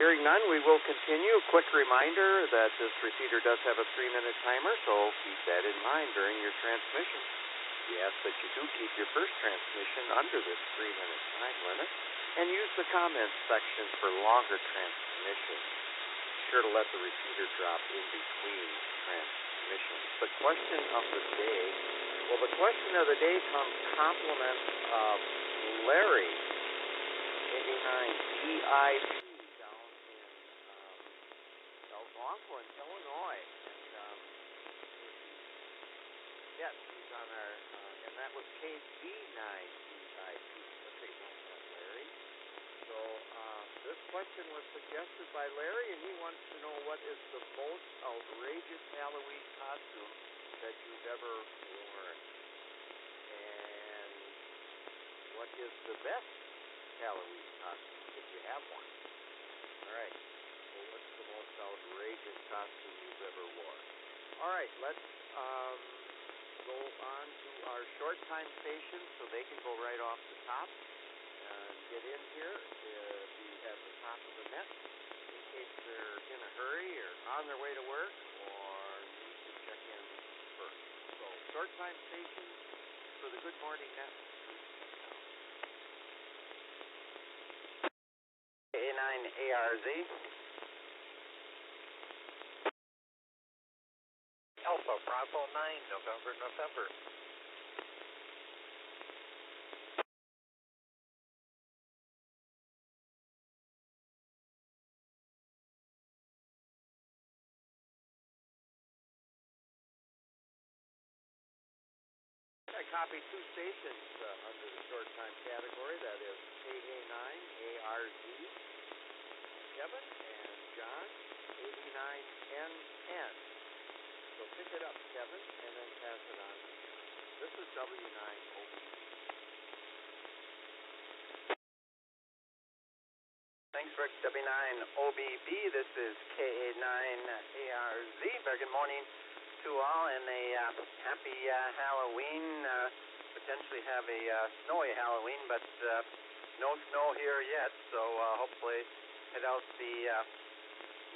Hearing none, we will continue. A quick reminder that this repeater does have a 3-minute timer, so keep that in mind during your transmission. We ask that you do keep your first transmission under this 3-minute time limit and use the comments section for longer transmissions. Be sure to let the repeater drop in between transmissions. The question of the day. Well, the question of the day comes compliments of Larry, 89 EIP, down in Algonquin, Illinois. And yes, he's on our, and that was KB9 EIP. Okay, Larry. So this question was suggested by Larry, and he wants to know what is the most outrageous Halloween costume that you've ever worn, and what is the best Halloween costume if you have one. All right. So what's the most outrageous costume you've ever worn? All right. Let's go on to our short time station so they can go right off the top and get in here. Be at the top of the net in case they're in a hurry or on their way to work or need to check in first. So short time station for the Good Morning Net. A9ARZ. Alpha Bravo 9, November. I copy two stations under the short time category. That is KA9ARZ, Kevin and John, 89NN. So pick it up, Kevin, and then pass it on to John. This is W9OB. Thanks, Rick. W9OBB. This is KA9ARZ. Very good morning to all, and a happy Halloween. Potentially have a snowy Halloween, but no snow here yet, so hopefully head out the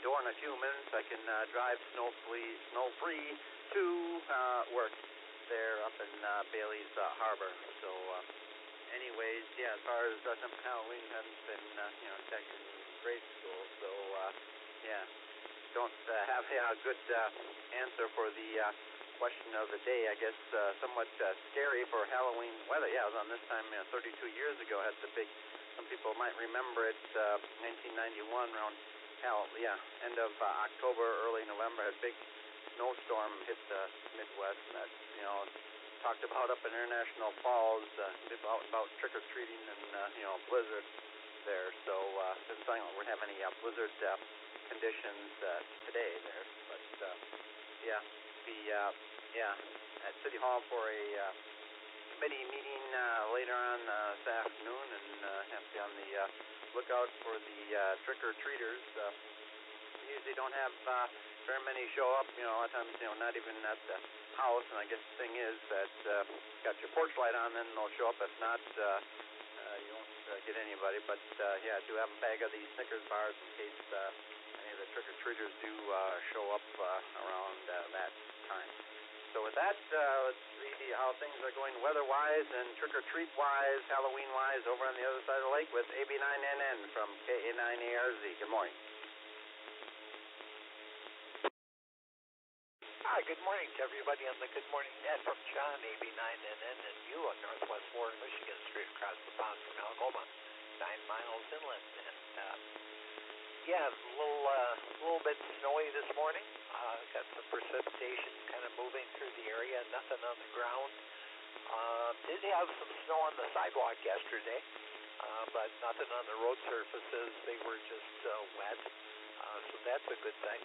door in a few minutes. I can drive snow-free to work there up in Bailey's Harbor. So anyways, yeah, as far as dressing up for Halloween, haven't been tech in grade school, so yeah, don't have a good answer for the question of the day. I guess somewhat scary for Halloween weather. Yeah, I was on this time 32 years ago. Had the big, some people might remember it, 1991 around end of October, early November, had a big snowstorm hit the Midwest, and that talked about up in International Falls, about trick-or-treating and blizzard there. So didn't think we're gonna have any blizzard conditions today there, but be at City Hall for a committee meeting later on this afternoon, and have to be on the lookout for the trick-or-treaters. Usually don't have very many show up, a lot of times, not even at the house, and I guess the thing is that got your porch light on, then they'll show up. If not, you won't get anybody, but I do have a bag of these Snickers bars in case any of the trick-or-treaters do show up around that time. So with that, let's see how things are going weather-wise and trick-or-treat-wise, Halloween-wise over on the other side of the lake with AB9NN from KA9ARZ. Good morning. Hi, good morning to everybody on the Good Morning Net from John, AB9NN, and you on Northwest Warren, Michigan, straight across the pond from Algoma, 9 miles inland. And a little bit snowy this morning. Got some precipitation kind of moving through the area, nothing on the ground. Did have some snow on the sidewalk yesterday, but nothing on the road surfaces. They were just wet, so that's a good thing.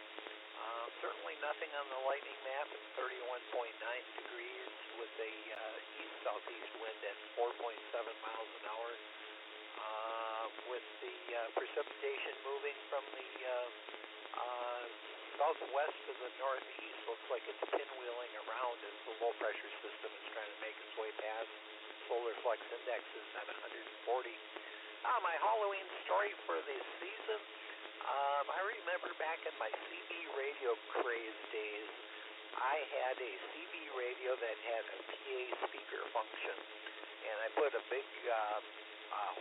Certainly nothing on the lightning map at 31.9 degrees with a east-southeast wind at 4.7 miles an hour. With the precipitation moving from the southwest to the northeast, looks like it's pinwheeling around as the low-pressure system is trying to make its way past. Solar flux index is at 140. My Halloween story for the season. I remember back in my CB radio craze days, I had a CB radio that had a PA speaker function, and I put a big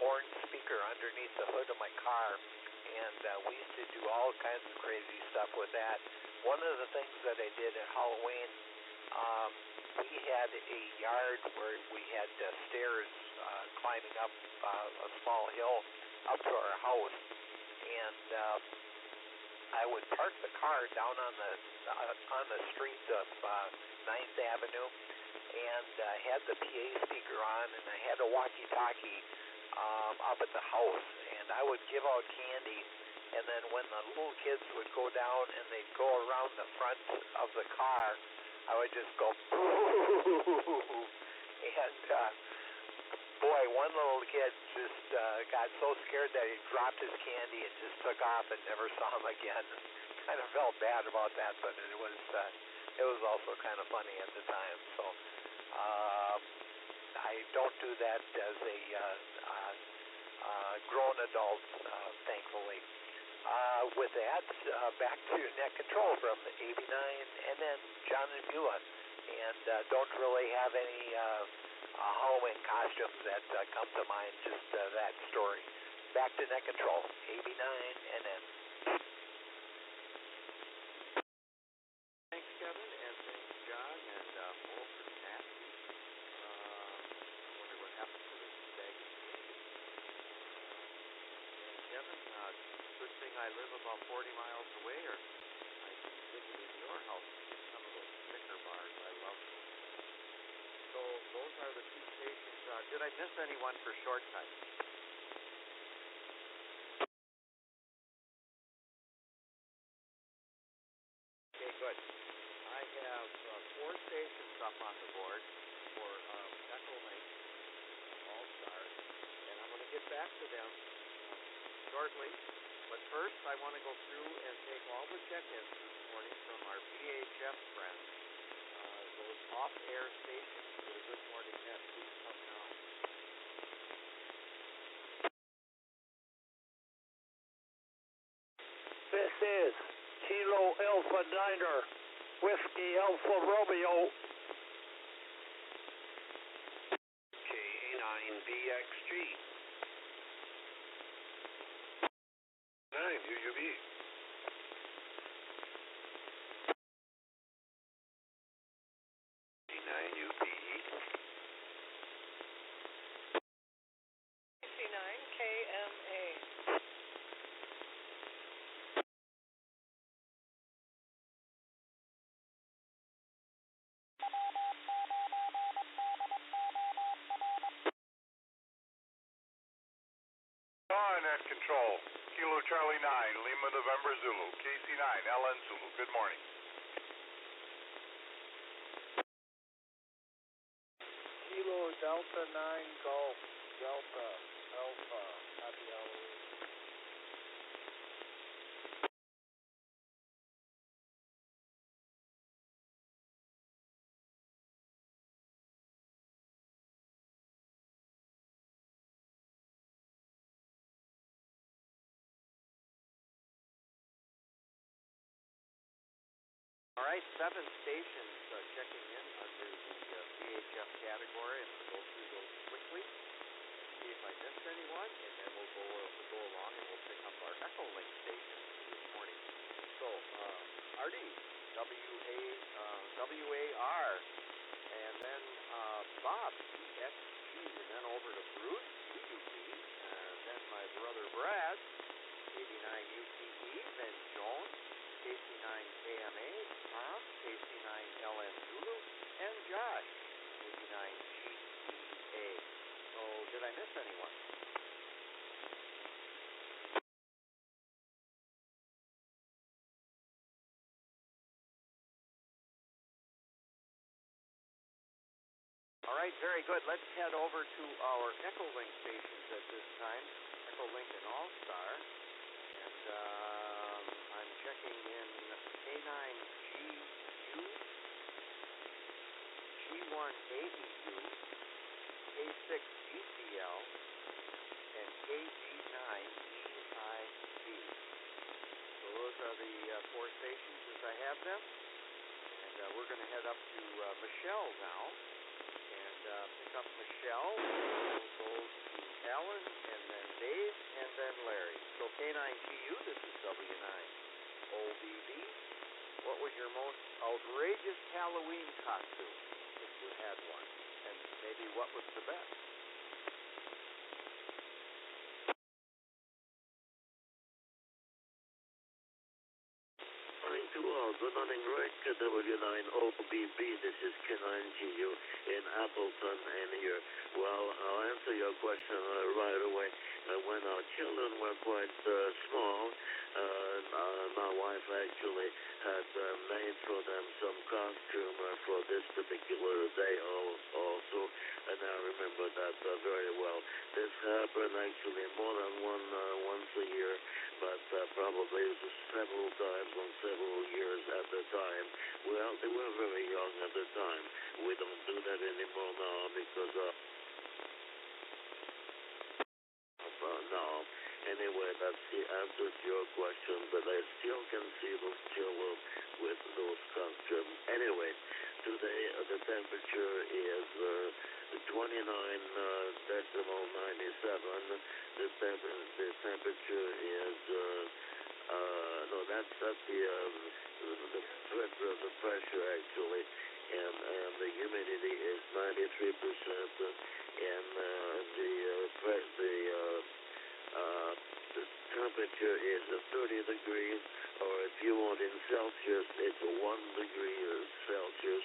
horn speaker underneath the hood of my car, and we used to do all kinds of crazy stuff with that. One of the things that I did at Halloween, we had a yard where we had stairs climbing up a small hill up to our house, and I would park the car down on the street of 9th Avenue, and had the PA speaker on, and I had a walkie-talkie up at the house, and I would give out candy, and then when the little kids would go down and they'd go around the front of the car, I would just go, boo, and boy, one little kid just got so scared that he dropped his candy and just took off and never saw him again. Kind of felt bad about that, but it was also kind of funny at the time. So I don't do that as a grown adult, thankfully. With that, back to net control from 89 and then John and Beulah, and don't really have any Halloween costumes that come to mind, just that story. Back to net control, 89 and then. Thanks, Kevin, and thanks, John, and Paul for Nancy. I wonder what happened to this bag of candy. Kevin, good thing I live about 40 miles away, or I'd be visiting your house to get some of those Snicker bars. I love them. So those are the two stations. Did I miss anyone for short time? Okay, good. I have 4 stations up on the board for Echo Link All-Star, and I'm going to get back to them shortly. But first, I want to go through and take all the check-ins this morning from our VHF friends. Those off-air stations for the Good Morning Net, please come now. This is Kilo Alpha Niner, Whiskey Alpha Romeo. K9BXG. 9 UUB. K9UPE. 69 KMA. Net control. Kilo Charlie 9, Lima November Zulu. KC9, LN Zulu. Good morning. Kilo Delta 9 Golf Delta Alpha. Happy Halloween. All right, 7 stations checking in under the VHF category. I'm going to go through those quickly, see if I missed anyone, and then we'll go along and we'll pick up our Echo Link stations this morning. So, RD, WAR, and then Bob, EXG, and then over to Bruce, UUP, and then my brother Brad, 89 UPE, then Joan, KC9 KMA, Tom, KC9 LN Zulu, and Josh, 89 GEA. So, did I miss anyone? All right, very good. Let's head over to our Echo Link stations at this time. Echo Link and All-Star. And I'm checking in K9GU, G1AEU, K6GCL, and KG9EIB. the 4 stations as I have them. And we're going to head up to Michelle now. And pick up Michelle. We'll go to Alan, and then Dave, and then Larry. So K9GU, this is W9OBB. What was your most outrageous Halloween costume, if you had one? And maybe what was the best? Morning to all. Good morning, Rick. W9OBB. This is K9GU in Appleton and here. Well, I'll answer your question right away. When our children were quite small, my wife actually had made for them some costume for this particular day also, and I remember that very well. This happened actually more than once a year, but probably several times on several years at the time. Well, they were very young at the time. We don't do that anymore now because no. Anyway, that's the answer to your question, but I still can see those children with those costumes. Anyway, today the temperature is 29 decimal 97. The temperature is no, that's at the pressure actually, and the humidity is 93%, and the temperature is 30 degrees, or if you want in Celsius, it's 1 degree Celsius,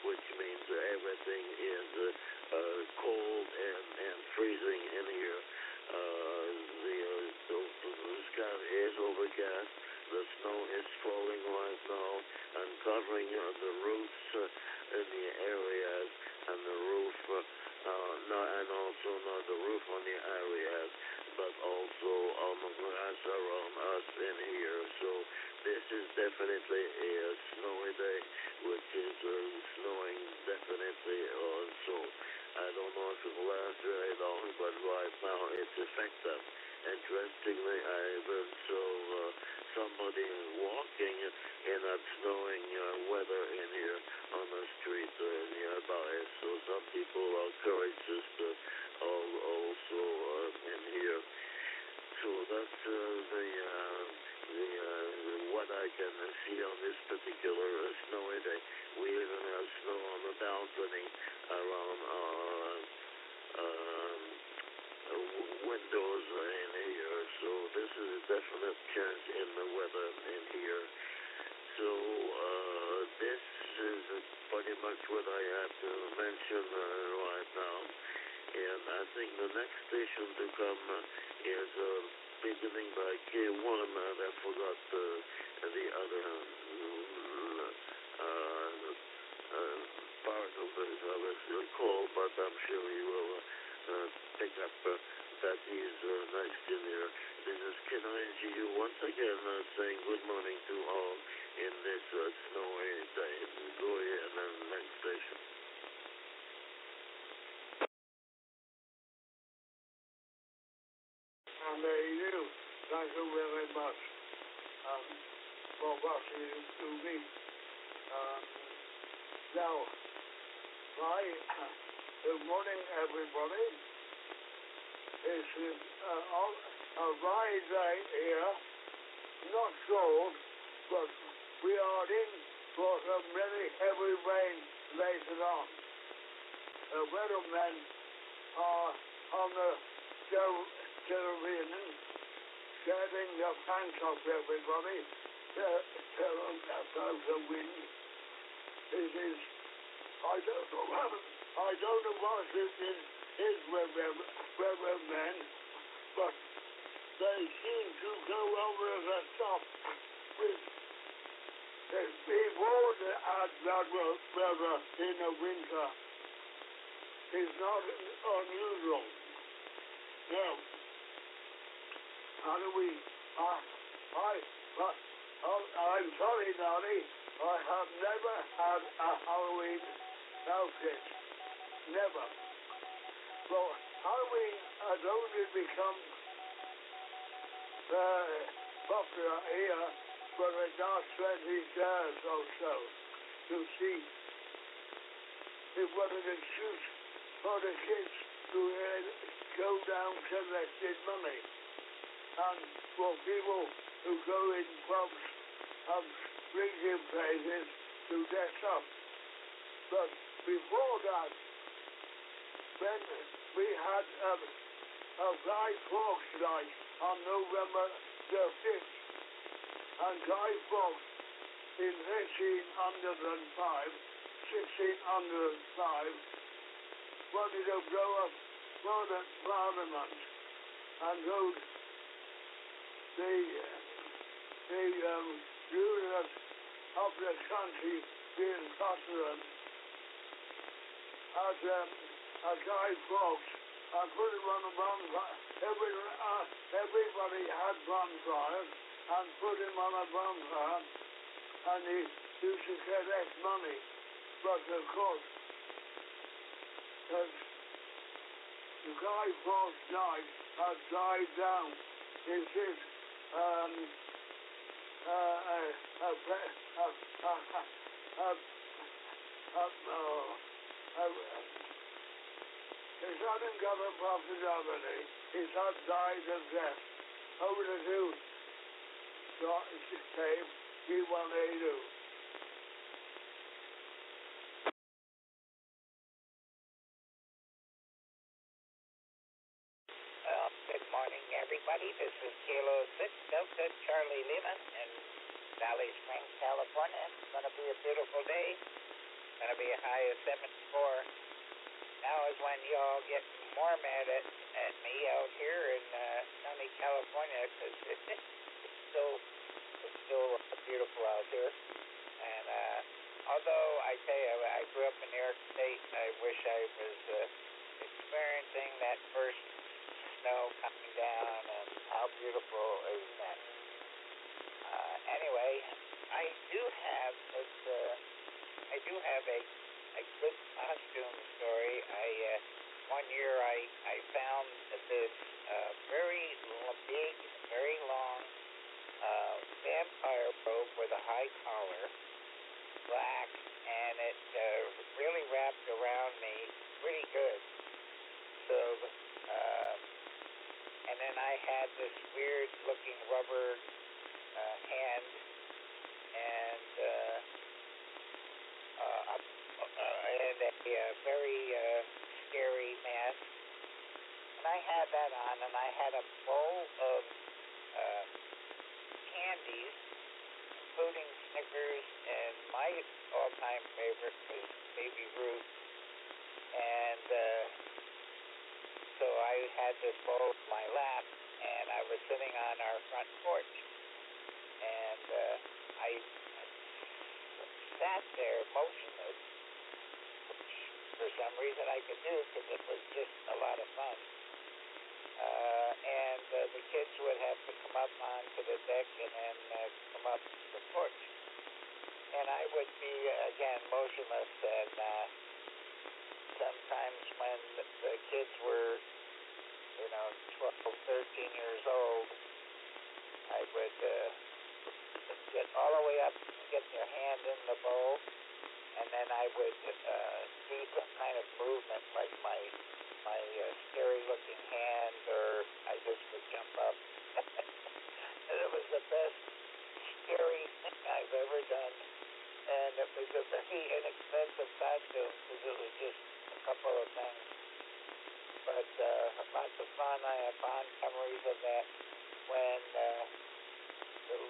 which means everything is cold and freezing in here. The sky is overcast. The snow is falling right now and covering the roofs in the areas and the roof, and also not the roof on the areas, but also on the grass around us in here. So this is definitely a snowy day, which is snowing definitely also. I don't know if it will last very long, but right now it's effective. Interestingly, I even saw somebody walking in that snowing weather in here on the street nearby. So some people are courageous also in here. So that's what I can see on this particular snowy day. We even have snow on the balcony around windows in here. So this is a definite change in the weather in here. So this is pretty much what I have to mention right now. And I think the next station to come is beginning by K1. I forgot the other part of the call, but I'm sure you will pick up that is next in there. This is K9GU once again saying good morning to all in this snowy day. Go ahead and next station. And you, thank you very much for what you do me. Now, good morning, everybody. This is a ride right here, not cold, but we are in for some really heavy rain later on. The weathermen are on the television getting the pants off everybody. Tell them about the wind. It is, I don't know what it is weathermen, but they seem to go over the top with before the bad weather in the winter. It's not unusual. Now, how do we? I'm sorry, Donnie. I have never had a Halloween outfit. Never. So Halloween has only become popular here for the last 20 years or so to see if what an excuse for the kids to go down collecting money and for people who go in pubs and drinking places to dress up. But before that, when we had a Guy Fawkes night on November the 5th, and Guy Fawkes in 1605, wanted to blow up Parliament and hold the rulers of the country being Protestant as Guy Fawkes and put him on a bonfire. Everybody had bonfires and put him on a bonfire, and he used to collect money. But of course, the Guy Fawkes night has died down. It is it hasn't got a popularity. It has died of death. Over to you, tape G1A2. Good morning, everybody. This is Kilo 6 Delta Charlie Lima in Valley Springs, California. It's going to be a beautiful day. It's going to be a high of 74. Now is when y'all get more mad at me out here in sunny California, because it's still beautiful out here. And although I tell you, I grew up in New York State, I wish I was experiencing that first snow coming down, and how beautiful is that? Anyway, I do have a good costume story. One year I found this very big, very long vampire robe with a high collar, black, and it really wrapped around me pretty good. So, and then I had this weird looking rubber hand and a very scary mask. And I had that on, and I had a bowl of candies, including Snickers, and my all-time favorite was Baby Ruth. And so I had this bowl in my lap, and I was sitting on our front porch, and I sat there motionless, which for some reason I could do because it was just a lot of fun. And the kids would have to come up onto the deck and then come up to the porch. And I would be, again, motionless, and sometimes when the kids were, 12, 13 years old, I would get all the way up and get their hand in the bowl, and then I would do some kind of movement, like my scary-looking hand, or I just would jump up. And it was the best scary thing I've ever done. And it was a very inexpensive costume because it was just a couple of things. But lots of fun. I have fond memories of that. When the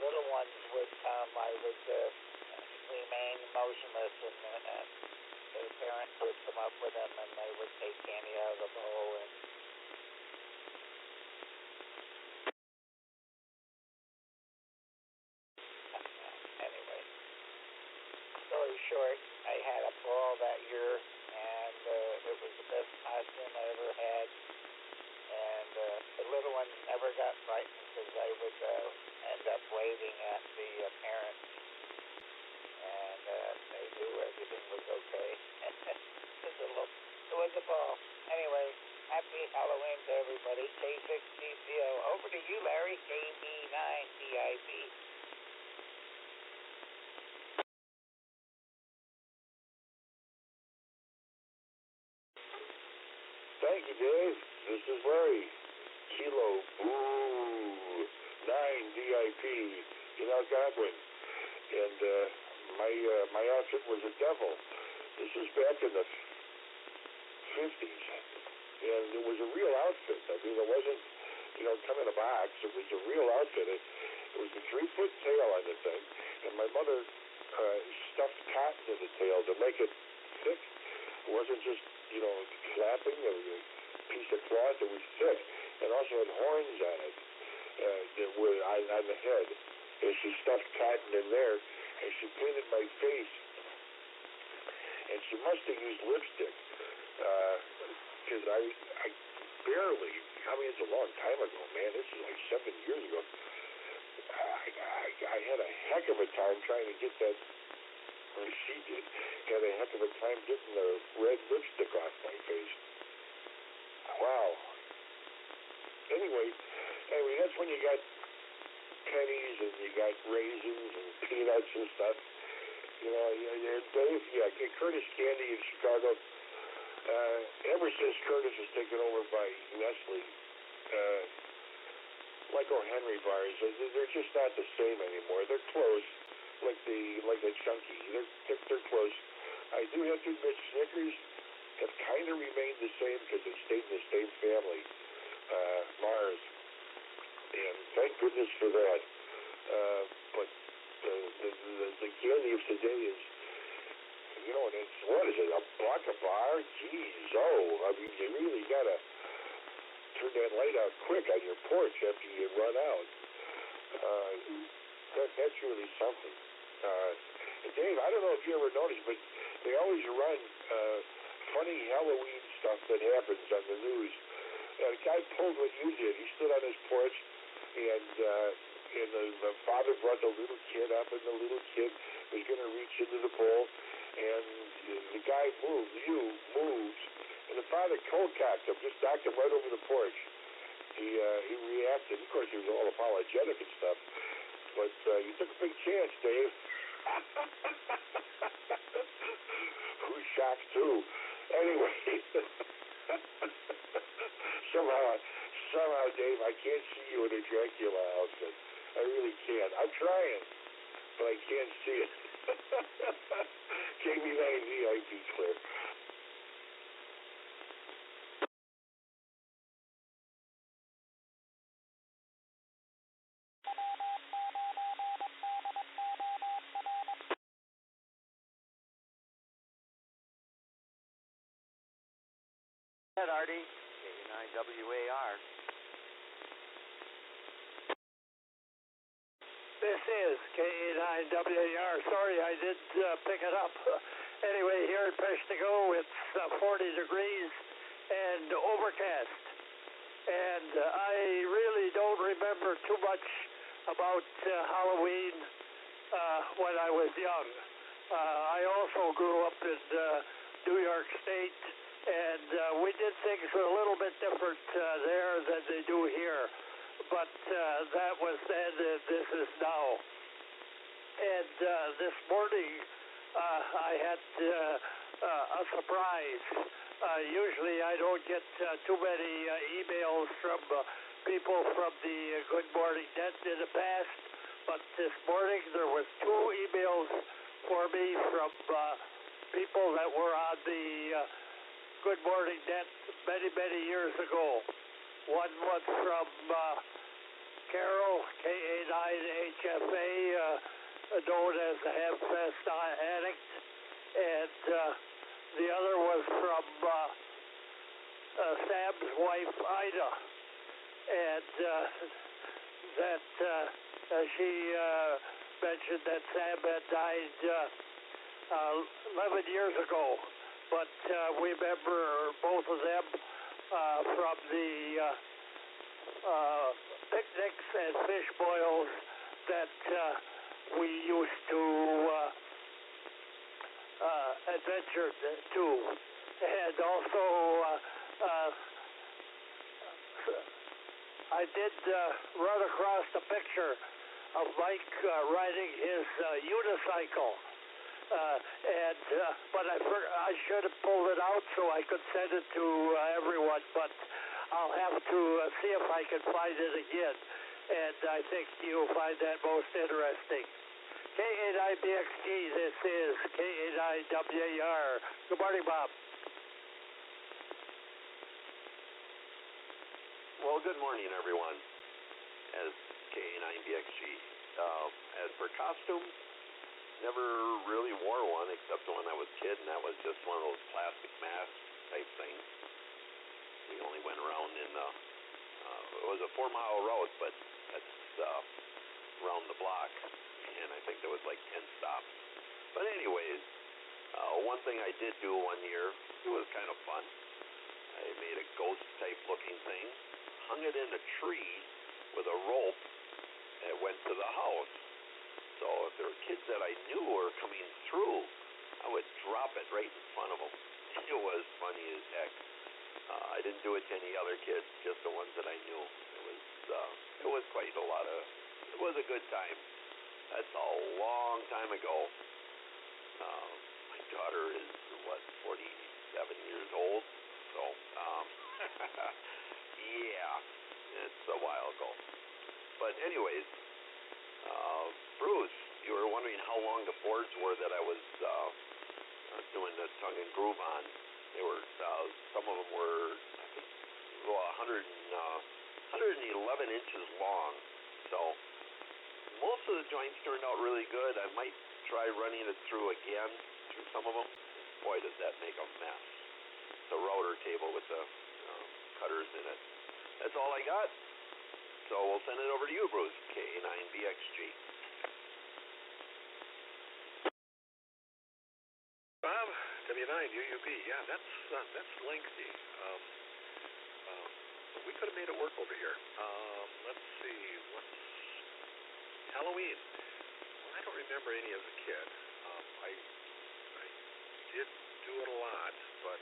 little ones would come, I would remain motionless, and their parents would come up with them, and they would take candy out of the bowl. And anyway, story short, I had a ball that year, and it was the best costume I ever had. And the little ones never got frightened because I would end up waving at the parents, and they knew everything was okay. It was a ball. Anyway, happy Halloween to everybody. K6GCO. Over to you, Larry. KB9TIB. is Larry. Kilo Boo 9 DIP in Algonquin. And my outfit was a devil. This was back in the 50s. And it was a real outfit. I mean, it wasn't, come in a box. It was a real outfit. It was a 3-foot tail on the thing. And my mother stuffed cotton in the tail to make it thick. It wasn't just, flapping. It was a piece of cloth. It was thick. And also had horns on it, on the head. And she stuffed cotton in there, and she painted my face. And she must have used lipstick, because I barely, it's a long time ago, man. This is like 7 years ago. I had a heck of a time trying to get that, or she did, had a heck of a time getting the red lipstick off my face. Wow. Anyway, that's when you got pennies and you got raisins and peanuts and stuff. Curtis Candy in Chicago, ever since Curtis was taken over by Nestle, like O'Henry bars, they're just not the same anymore. They're close, like the Chunky. They're close. I do have to admit, Snickers have kind of remained the same because they stayed in the same family, Mars, and thank goodness for that. But the candy of today is, and it's, what is it, $1 a bar? Geez, you really gotta turn that light out quick on your porch after you run out. That's really something. Dave, I don't know if you ever noticed, but they always run funny Halloween stuff that happens on the news. A guy pulled what you did. He stood on his porch, and the father brought the little kid up, and the little kid was going to reach into the bowl, and the guy moved, and the father cold-cocked him, just knocked him right over the porch. He reacted. Of course, he was all apologetic and stuff, but you took a big chance, Dave. Who's shocked, too? Anyway, somehow, Dave, I can't see you in a Dracula outfit. I really can't. I'm trying, but I can't see it. KB9 VIP clear. Go ahead, Artie. K9WAR. This is K9WAR. Sorry I didn't pick it up. Anyway, here in Peshtigo, it's 40 degrees and overcast. And I really don't remember too much about Halloween when I was young. I also grew up in New York State, and we did things a little bit different there than they do here. But that was then, and this is now. And this morning, I had a surprise. Usually I don't get too many emails from people from the Good Morning Net in the past, but this morning there was 2 emails for me from people that were on the Good Morning Net many, many years ago. One was from Carol, KA9HFA, known as the Hamfest Addict, and the other was from Sam's wife, Ida, and that she mentioned that Sam had died 11 years ago, but we remember both of them from the picnics and fish boils that we used to adventure to. And also, I did run across the picture of Mike riding his unicycle. But I should have pulled it out so I could send it to everyone. But I'll have to see if I can find it again, and I think you'll find that most interesting. K8IBXG, this is K8IWAR. Good morning, Bob. Well, good morning, everyone. As K9BXG. As for costume, never really wore one except when I was a kid, and that was just one of those plastic mask type things. We only went around in it was a 4-mile route, but that's around the block, and I think there was like 10 stops. But anyways, one thing I did do one year, it was kind of fun. I made a ghost type looking thing, hung it in a tree with a rope that went to the house. So if there were kids that I knew were coming through, I would drop it right in front of them. It was funny as heck. I didn't do it to any other kids, just the ones that I knew. It was quite a lot of, it was a good time. That's a long time ago. My daughter is, 47 years old? So, yeah, it's a while ago. But anyways, Bruce, you were wondering how long the boards were that I was doing the tongue and groove on. They were, some of them were, I think, 111 inches long. So most of the joints turned out really good. I might try running it through again, through some of them. Boy, does that make a mess. The router table with the cutters in it. That's all I got. So we'll send it over to you, Bruce, K9BXG. Bob, W9UUB. Yeah, that's lengthy. We could have made it work over here. Let's see, what's Halloween? Well, I don't remember any as a kid. I did do it a lot, but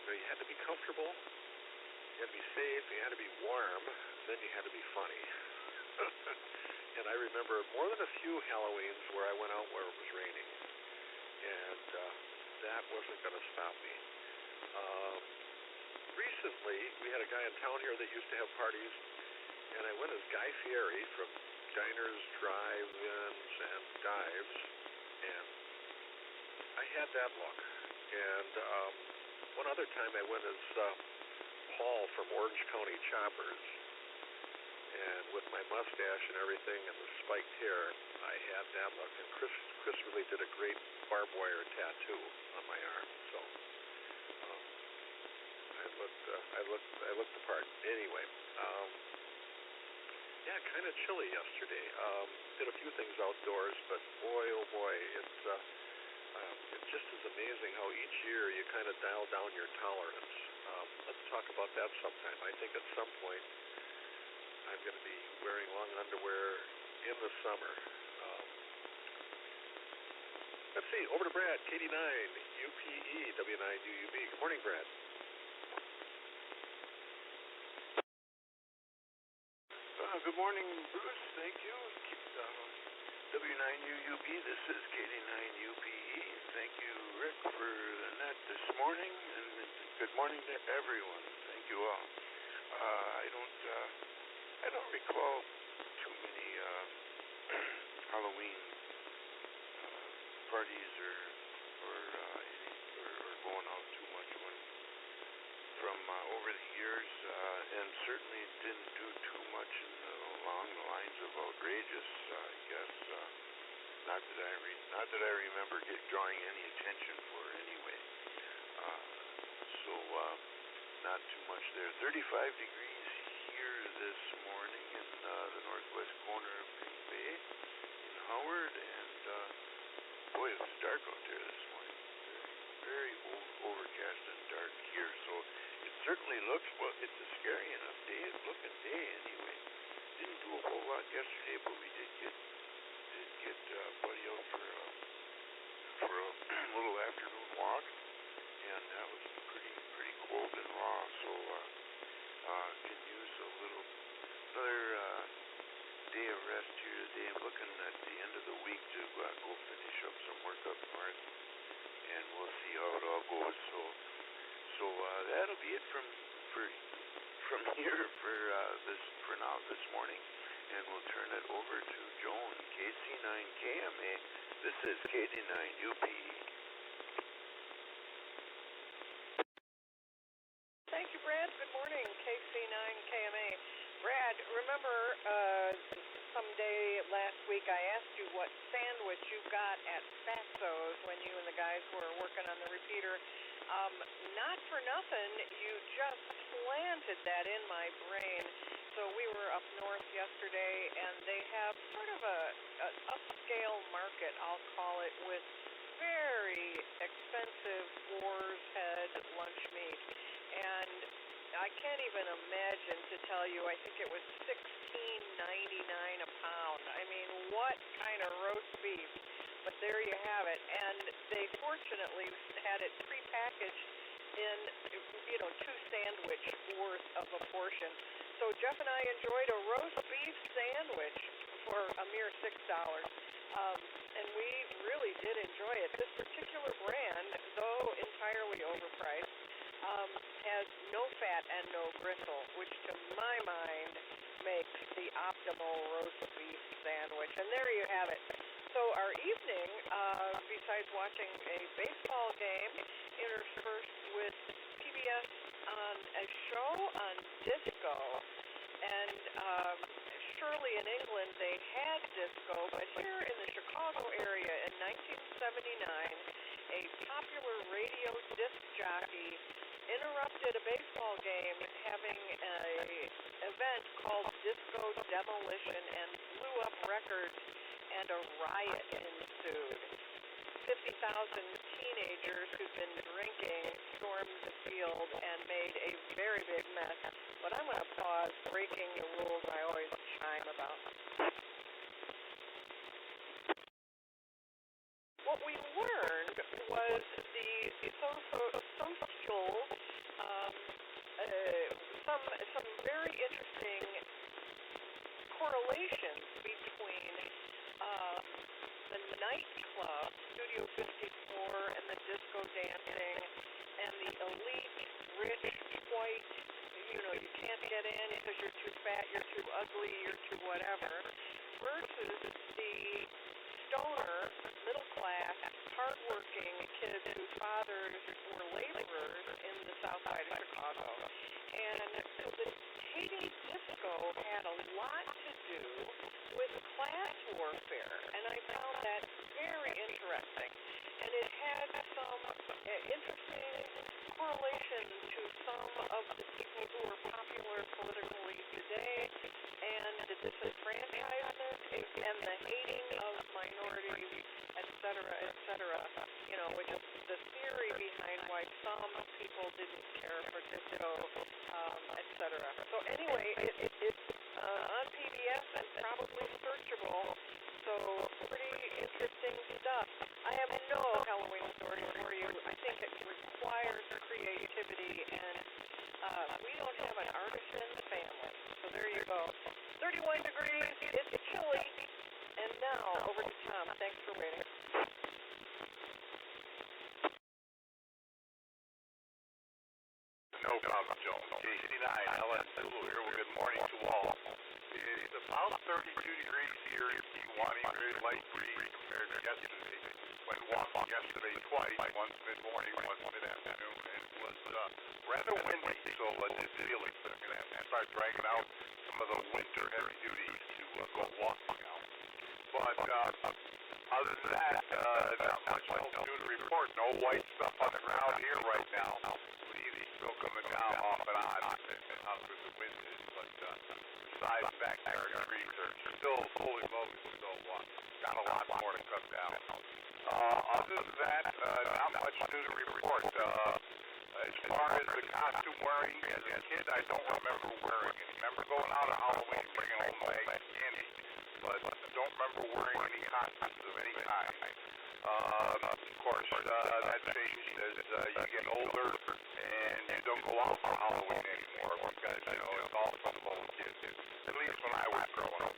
you had to be comfortable, you had to be safe, you had to be warm, then you had to be funny. And I remember more than a few Halloweens where I went out where it was raining, and that wasn't going to stop me. Recently, we had a guy in town here that used to have parties, and I went as Guy Fieri from Diners, Drive-Ins, and Dives, and I had that look. And one other time I went as Paul from Orange County Choppers, and with my mustache and everything and the spiked hair, I had that look. And Chris really did a great barbed wire tattoo on my arm, so I looked the part. Anyway, yeah, kind of chilly yesterday. Did a few things outdoors, but boy, oh boy, it just is amazing how each year you kind of dial down your tolerance. Let's talk about that sometime. I think at some point I'm going to be wearing long underwear in the summer. Let's see, over to Brad, KD9, UPE, W9UUB. Good morning, Brad. Good morning, Bruce. Thank you. W9UUB, this is KD9UPE. Thank you, Rick, for the net this morning, and good morning to everyone. Thank you all. I don't recall too many Halloween parties or going out too much from over the years, and certainly didn't do too much along the lines of outrageous. I guess not that I remember drawing any attention for anyway. So not too much there. 35 degrees here this morning in the northwest corner of Green Bay in Howard, and boy, it was dark out there this morning. Very overcast and dark here, so it certainly looks, well, it's a scary enough looking day anyway. Didn't do a whole lot yesterday, but we did get Buddy out for a little afternoon walk, and that was pretty cold and raw, so can use another day of rest here today. I'm looking at the end of the week to go finish up some work up north, and we'll see how it all goes. So that'll be it from from here for now this morning, and we'll turn it over to Joan, KC9KMA. This is KD9UP. Thank you, Brad. Good morning, KC9KMA. Brad, remember someday last week I asked you what sandwich you got at Fatso's when you and the guys were working on the repeater. Not for nothing, you just planted that in my brain. So we were up north yesterday, and they have sort of an upscale market, I'll call it, with very expensive boar's head lunch meat. And I can't even imagine to tell you, I think it was $16.99 a pound. I mean, what kind of roast beef? But there you have it. And they fortunately had it prepackaged in, 2 sandwich worth of a portion. So Jeff and I enjoyed a roast beef sandwich for a mere $6. And we really did enjoy it. This particular brand, though entirely overpriced, has no fat and no gristle, which to my mind makes the optimal roast beef sandwich. And there you have it. So our evening, besides watching a baseball game, interspersed with PBS on a show on disco. And surely in England they had disco, but here in the Chicago area in 1979, a popular radio disc jockey interrupted a baseball game having an event called Disco Demolition and blew up records, and a riot ensued. 50,000 teenagers who'd been drinking stormed the field and made a very big mess. But I'm going to pause, breaking the rules I always chime about. What we learned was some very interesting correlations between the nightclub, Studio 54, and the disco dancing, and the elite, rich, white, you can't get in because you're too fat, you're too ugly, you're too whatever, versus the stoner, middle class, hardworking kids whose fathers were laborers in the south side of Chicago. And the heyday disco had a lot to do with class warfare, and I found that very interesting. And it had some interesting correlation to some of the people who are popular politically today, and the disenfranchisement and the hating of minorities, etc., which is the theory behind why some people didn't care for disco, etc. So anyway, it's on PBS and probably searchable, so pretty interesting stuff. I have no Halloween story for you. I think it requires creativity, and we don't have an artisan family. So there you go. 31 degrees, it's chilly. And now, over to Tom. Thanks for waiting. No problem, Joan. KC9, LS Zulu here. Well, good morning to all. It's about 32 degrees here in Kewanee, very light breeze compared to yesterday. Went walking yesterday twice, once mid-morning, once mid-afternoon, and it was rather windy, so I did feel it. I'm going to have to start dragging out some of the winter heavy duties to go walking out. But other than that, not much else new to report. No white stuff on the ground here right now. Still coming down off and on, and how good the wind is, but besides backyard trees are still fully mowed, so got a lot more to come down. Other than that, not much new to report. As far as the costume wearing, as a kid, I don't remember wearing it. Remember going out on Halloween and bringing home bags of candy, but I don't remember wearing any costumes of any kind. Of course, that changed as you get older, and you don't go out for Halloween anymore because, it's all for the little kids, at least when I was growing up.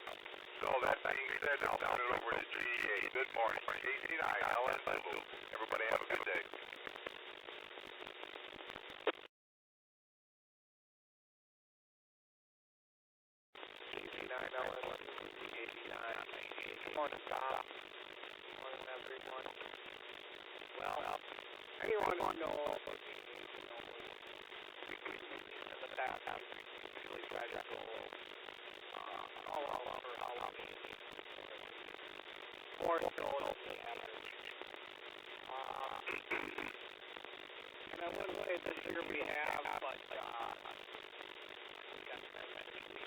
So that being said, I'll turn it over to GEA. Good morning. KC9, LS Zulu. Everybody have a good day. Good morning, Tom. Good morning, everyone. Well, anyone who knows, in the past, I've usually tried to go all out for Halloween. More so than the average. And I wouldn't say this year we have, but we got eventually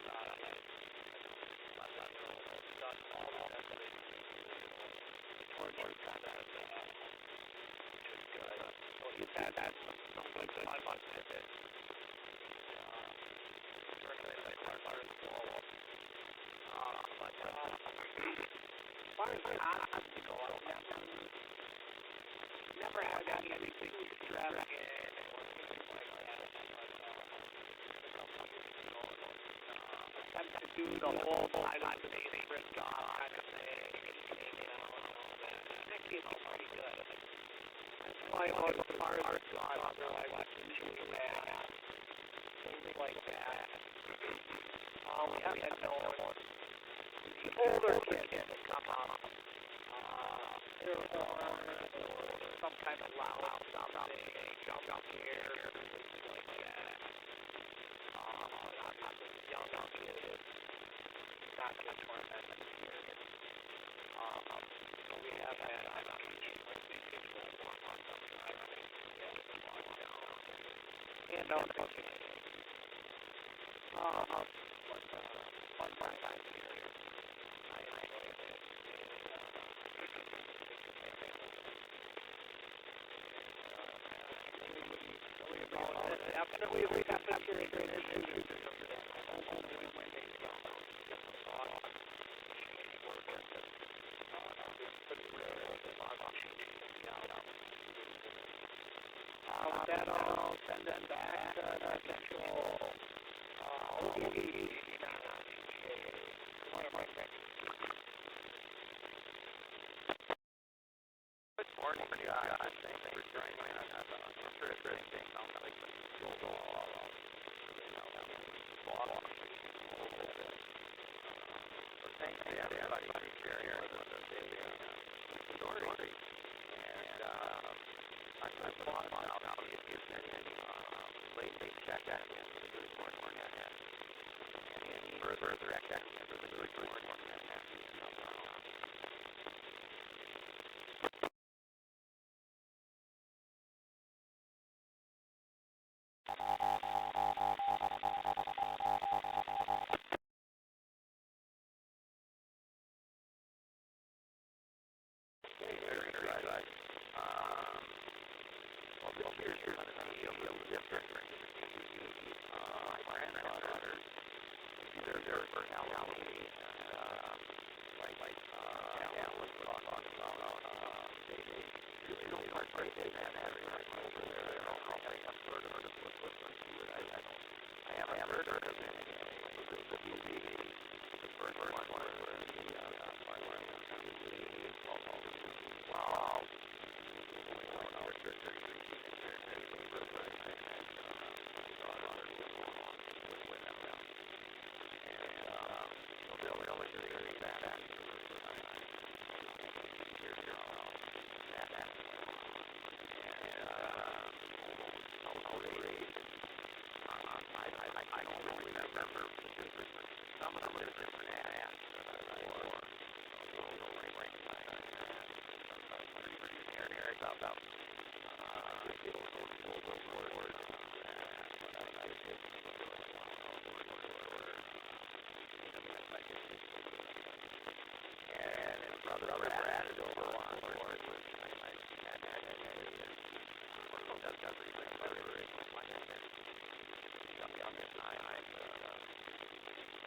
done all the decorations towards the end of that, which is good. So you've had some good fun with it. Certainly the cars are full. But as far as costumes go, I've never had anything too extravagant or anything like that. Attempt to do the whole side of the face ripped off kind of thing, and all that. That came out pretty good. That's why I was as far as our jobs are like usually bad. Things like that. We haven't known the older kids that come up. Their horns or some kind of loud something, jump here, things like that. Obviously, young kids, not get tormented here. So we have had on occasion when we could go walk on some driveway, walk down, and out the community. One time here, I enjoyed it. Definitely we got some serious issues. That all send them back to control. Good morning, guys. Thanks for joining us. I'm sure it's interesting. Sounds like the school so thanks to everybody for sharing with us the story. And I just want to out if there's any late check-in for the good morning and any further check-in for the good morning. Well, this year's going to be a little different. My granddaughters, they're there for Halloween, and like Alan was talking about, they really don't participate in that over there. They don't know if I've heard of it. I haven't heard of it anyway. The TV, the first one was wow. I don't really remember some of them are different ads or pretty scary about and brother Brad is over on board, which does everything on this night.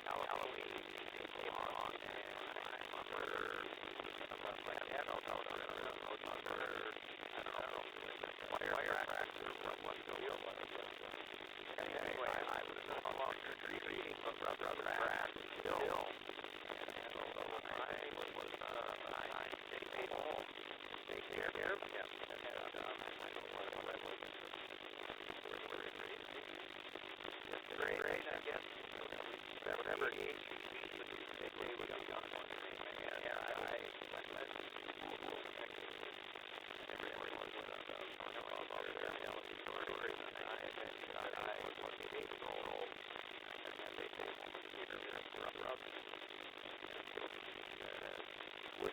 Halloween came along, and my mother, I don't know,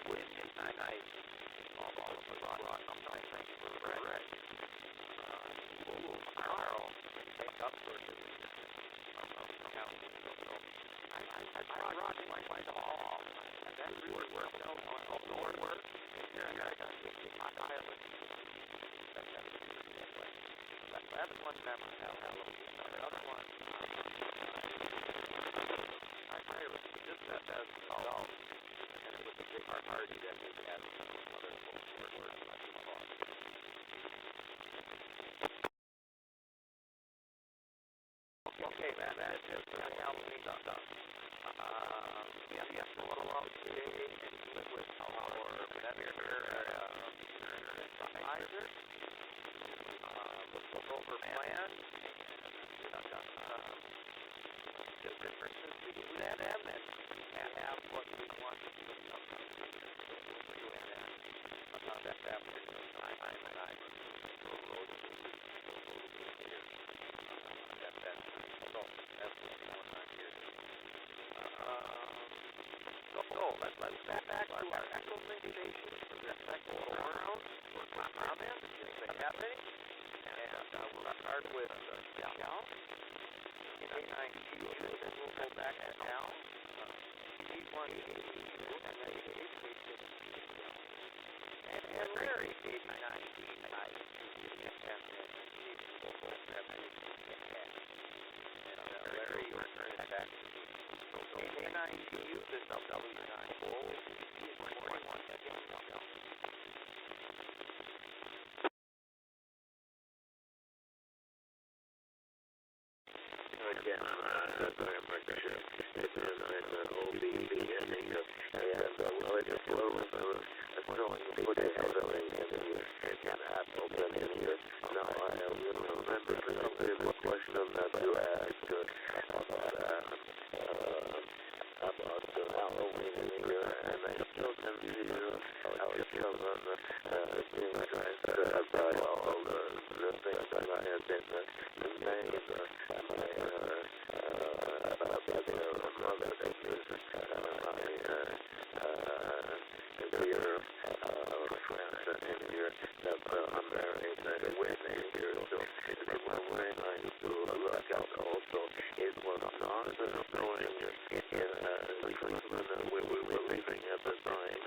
Wind and night. All of us brought sometimes things for bread. Tomorrow, take up for the county. So I brought my doll, and that really worked out. Outdoor work. Here I got to get my island. That's one memory now. The other one, I was just as doll, and it was a big party that we had with some other folks who were okay, man, that's just Halloween stuff. Yes, a little out today, and live with our vendor, advisor, look over plan, the differences between them, and have what we want to do. That's afternoon time, and I will road to here. So that's what's going on here. So let's get back to our echo station for this second go around for comments, if they have any. And we'll start with Cal. K9EU, then we'll go back to Cal. P1, and then and Larry, Larry, you're turning back to me. So K9EU, this W9O, is 21 seconds. Again, very much it's an OB beginning of, well, it just was throwing people everything in here, and I've opened in here. Now, I remember the question that you asked about Halloween in here, and I still can see how it feels on being trying to buy all the things that I had been made by mother figures, my dear friends in here that I'm married with in here, so when I used to look out also, it was not snowing when we were leaving at the time,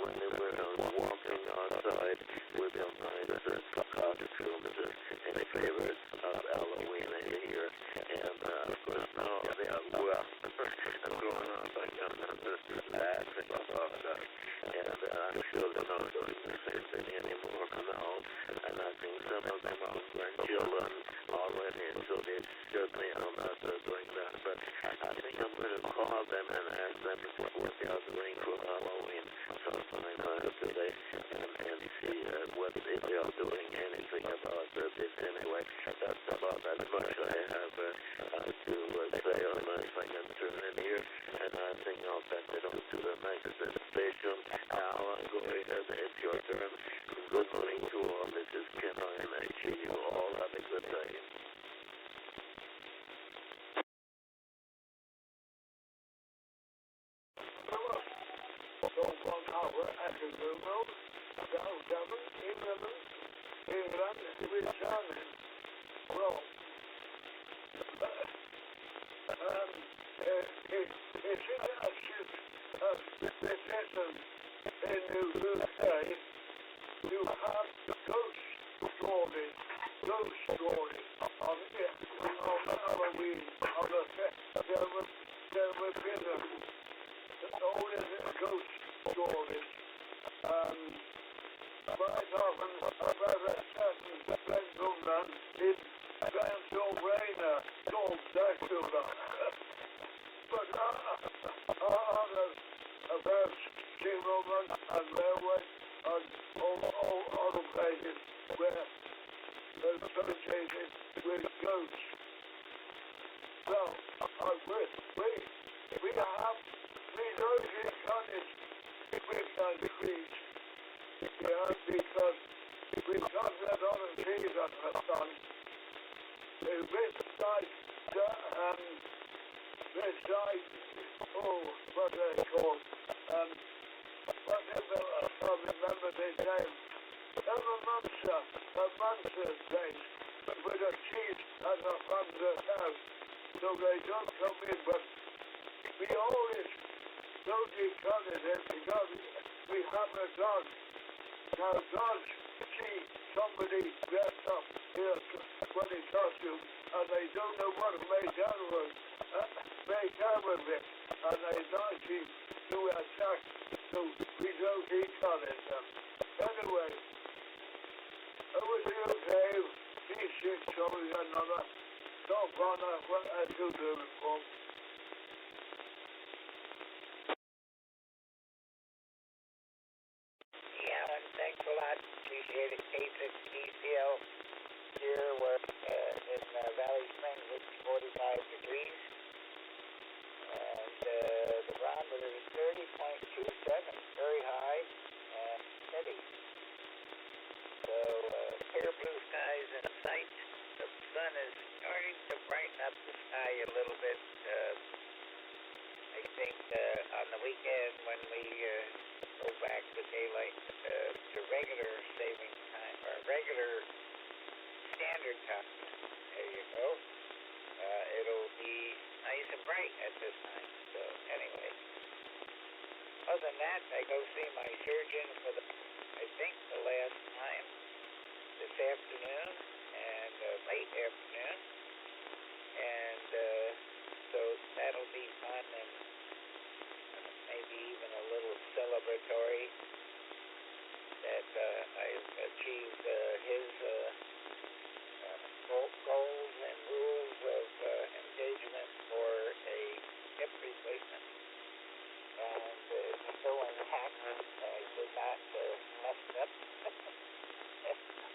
when they were walking outside with their nice costumes and favorites of Halloween in here, and of course now they are well growing up, I got this laughing about that, and I'm sure they're not doing the same thing anymore now, and I think some of them are grandchildren already, so they certainly are not doing that, but I think I'm going to call them and ask them what they are doing for Halloween sometime today, and see what they are doing anything about this anyway. That's about as much I have to say on my second turn in here, and I think I'll pass it on to the next station. Alan, go ahead, it's your turn. Good morning to all. This is Ken, and I wish you all have a good day. what they call, whatever I can't remember their name. Have a monster place with a cheese at the front of the house, so they don't come in, but we always don't encourage it because we have a dog. Now dogs see somebody dressed up here when they costume, and they don't know what to make out of it, and they likely to attack, so we don't encourage them. Anyway, over to you, Dave. These six stories another. Don't bother what I do to them for. Yeah, thanks a lot. Appreciate it. KCL here, where in Valley Springs it's 45 degrees, and the barometer is 30.27, very high and steady. So clear blue skies in sight. The sun is starting to brighten up the sky a little bit. I think on the weekend when we go back to daylight to regular saving time or regular standard time, there you go. It'll be nice and bright at this time. So anyway, other than that, I go see my surgeon for I think the last time this afternoon and late afternoon, and so that'll be fun and maybe even a little celebratory that I've achieved his goals and rules of engagement for a hip replacement. And so unhappy I did not mess it up,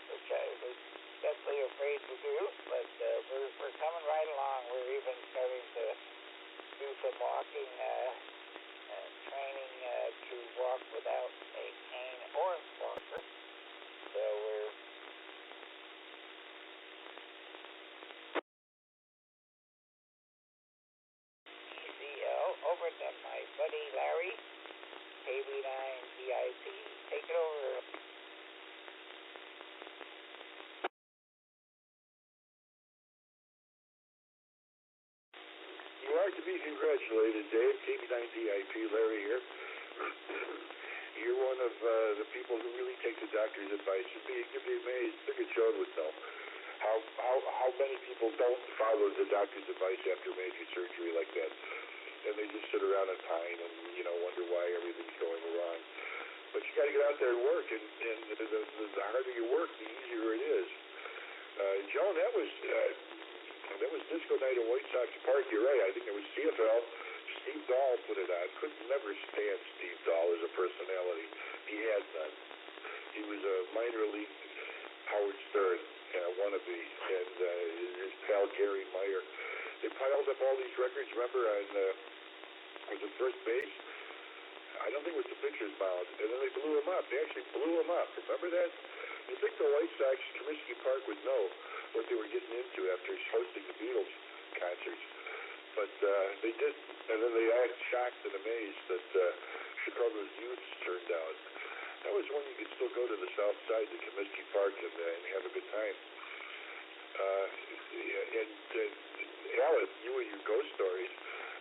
which I was definitely afraid to do, but we're coming right along. We're even starting to do some walking training to walk without a cane or walker. So we're over to my buddy Larry, KB9DIP. Take it over. You are to be congratulated, Dave. KB9DIP, Larry here. You're one of the people who really take the doctor's advice. You'd be amazed. Look at Joan would know how many people don't follow the doctor's advice after major surgery like that. And they just sit around and pine and, wonder why everything's going wrong. But you got to get out there and work, and the harder you work, the easier it is. Joan, that was disco night at White Sox Park. You're right. I think it was CFL. Steve Dahl put it on. Could never stand Steve Dahl as a personality. He had none. He was a minor league Howard Stern wannabe, and his pal Gary Meyer. They piled up all these records, remember, on was it first base? I don't think it was the pitcher's mound. And then they blew him up. They actually blew him up. Remember that? You think the White Sox, Comiskey Park, would know what they were getting into after hosting the Beatles concerts. But they didn't. And then they act shocked and amazed that Chicago's youths turned out. That was when you could still go to the south side to Comiskey Park and have a good time. Alan, you and your ghost stories,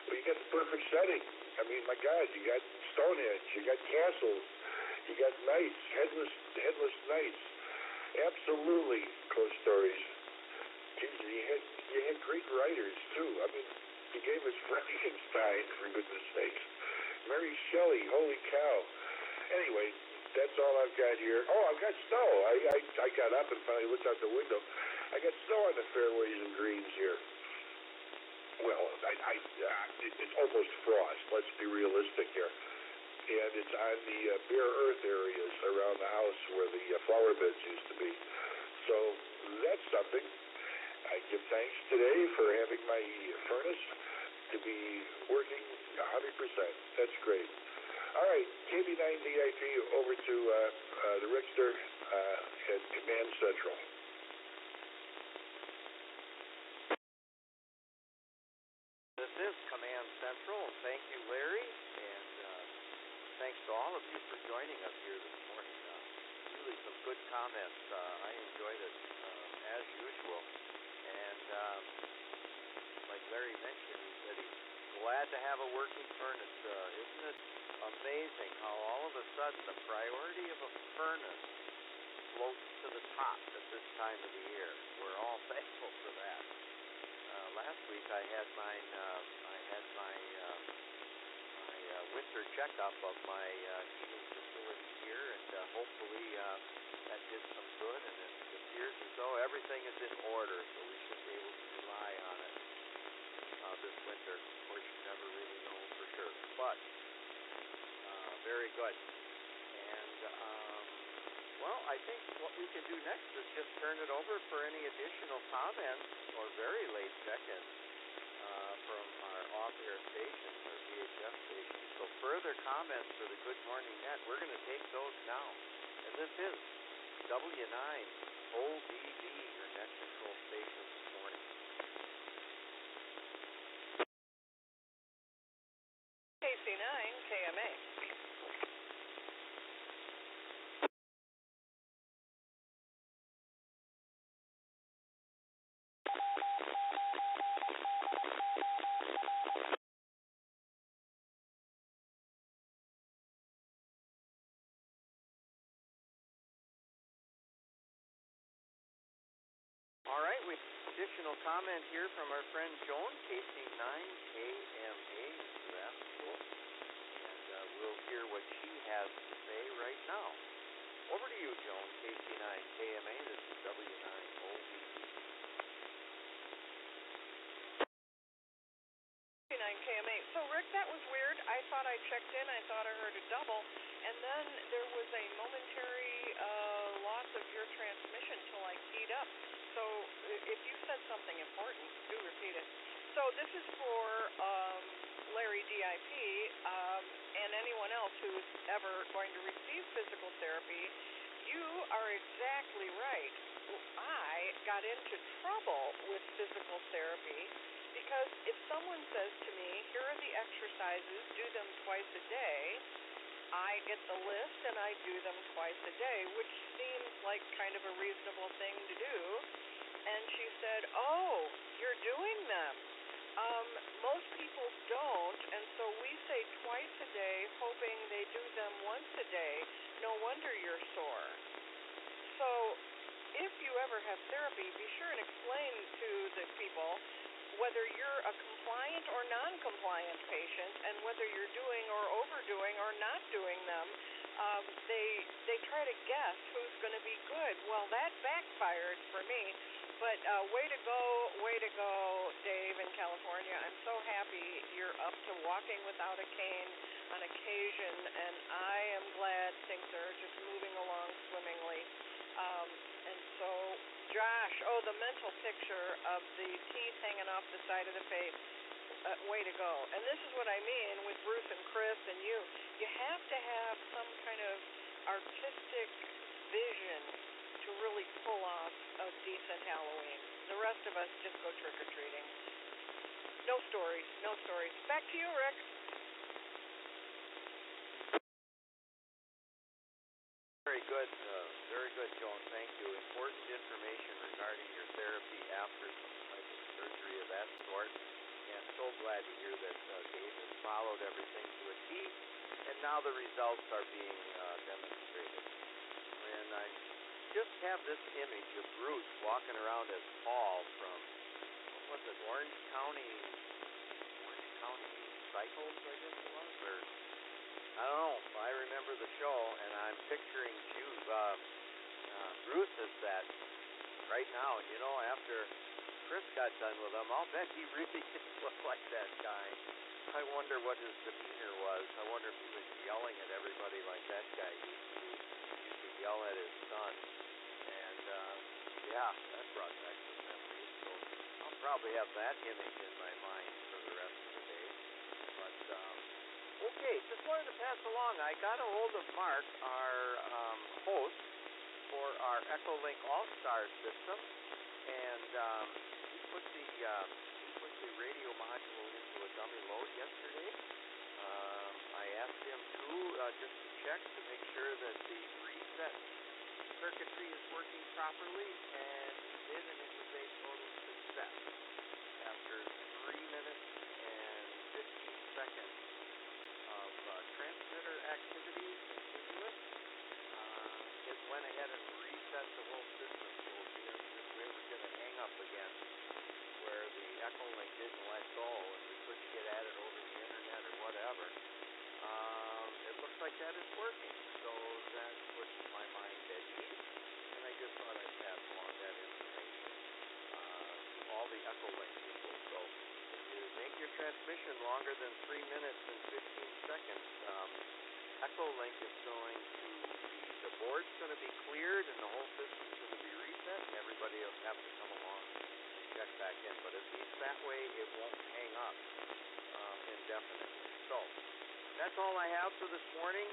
well, you got the perfect setting. I mean, my God, you got Stonehenge, you got castles, you got knights, headless knights. Absolutely ghost stories. Jesus, you had great writers, too. I mean, you gave us Frankenstein, for goodness sakes. Mary Shelley, holy cow. Anyway, that's all I've got here. Oh, I've got snow. I got up and finally looked out the window. I got snow on the fairways and greens here. Well, it's almost frost. Let's be realistic here. And it's on the bare earth areas around the house where the flower beds used to be. So that's something. I give thanks today for having my furnace to be working 100%. That's great. All right, KB9DIP over to the Richter at Command Central. This is Command Central. Central. And thank you, Larry, and thanks to all of you for joining us here this morning. Really some good comments. I enjoyed it as usual. And like Larry mentioned, he said he's glad to have a working furnace. Isn't it amazing how all of a sudden the priority of a furnace floats to the top at this time of the year? We're all thankful for that. Last week I had my winter checkup of my heating facility here, and hopefully that did some good, and it appears as though everything is in order, so we should be able to rely on it this winter. Of course, you never really know for sure, but very good. And well, I think what we can do next is just turn it over for any additional comments or very late check-ins from our off-air stations or VHF stations. So further comments for the Good Morning Net, we're going to take those now. And this is W9OBB, your net control station this morning. KC9 KMA. All right, we additional comment here from our friend Joan, KC9KMA. That's cool. And we'll hear what she has to say right now. Over to you, Joan, KC9KMA. This is W9OBB. KMA. So, Rick, that was weird. I thought I checked in. I thought I heard a double. And then there was a momentary loss of your transmission till I keyed up. So if you said something important, do repeat it. So this is for Larry DIP and anyone else who's ever going to receive physical therapy. You are exactly right. I got into trouble with physical therapy because if someone says to me, here are the exercises, do them twice a day, I get the list and I do them twice a day, which seems like kind of a reasonable thing to do. And she said, oh, you're doing them. Most people don't, and so we say twice a day, hoping they do them once a day. No wonder you're sore. So if you ever have therapy, be sure and explain to the people whether you're a compliant or non-compliant patient and whether you're doing or overdoing or not doing them. They try to guess who's going to be good. Well, that backfired for me. But way to go, Dave in California. I'm so happy you're up to walking without a cane on occasion, and I am glad things are just moving along swimmingly. And so, Josh, the mental picture of the teeth hanging off the side of the face. Way to go. And this is what I mean with Bruce and Chris and you. You have to have some kind of artistic vision to really pull off a decent Halloween. The rest of us just go trick-or-treating. No stories. Back to you, Rick. Very good, Joan. Thank you. Important information regarding your therapy after some type of surgery of that sort. And so glad to hear that Dave has followed everything to a T, and now the results are being demonstrated. And I just have this image of Bruce walking around as Paul from, what was it, Orange County Cycles, I guess it was, or I don't know. I remember the show, and I'm picturing Bruce as that right now. You know, after Chris got done with him, I'll bet he really didn't look like that guy. I wonder what his demeanor was. I wonder if he was yelling at everybody like that guy used to yell at his son. And yeah, that brought back some memories. So I'll probably have that image in my mind for the rest of the day. But okay, just wanted to pass along. I got a hold of Mark, our host for our Echolink All-Star system, and he put the radio module into a dummy load yesterday. I asked him to just to check to make sure that the reset circuitry is working properly, and he did, and it was a total success. After 3 minutes and 15 seconds of transmitter activity continuous, it went ahead and reset the whole system. So if we ever get a hang up again where the echo link didn't let go and we couldn't get at it over the internet or whatever, it looks like that is working. So that puts my mind at ease, and I just thought I'd pass along that information to all the echo link people. So if you make your transmission longer than 3 minutes and 15 seconds, echo link is going to the board's going to be cleared and the whole system's going to be reset, and everybody will have to come along and check back in. But at least that way it won't hang up indefinitely. So that's all I have for this morning.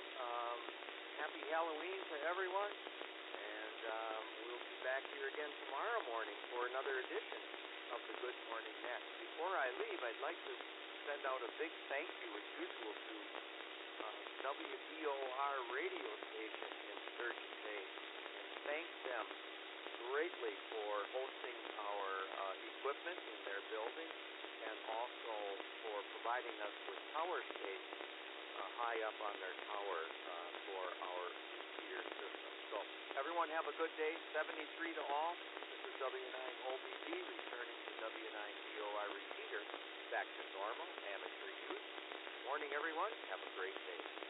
Happy Halloween to everyone, and we'll be back here again tomorrow morning for another edition of the Good Morning Net. Before I leave, I'd like to send out a big thank you, as usual, to WDOR radio station in Sturgeon Bay, and thank them greatly for hosting our equipment in their building, and also for providing us with tower space high up on their tower for our repeater system. So everyone have a good day. 73 to all. This is W9OBB returning to W9DOR repeater back to normal amateur use. Morning, everyone. Have a great day.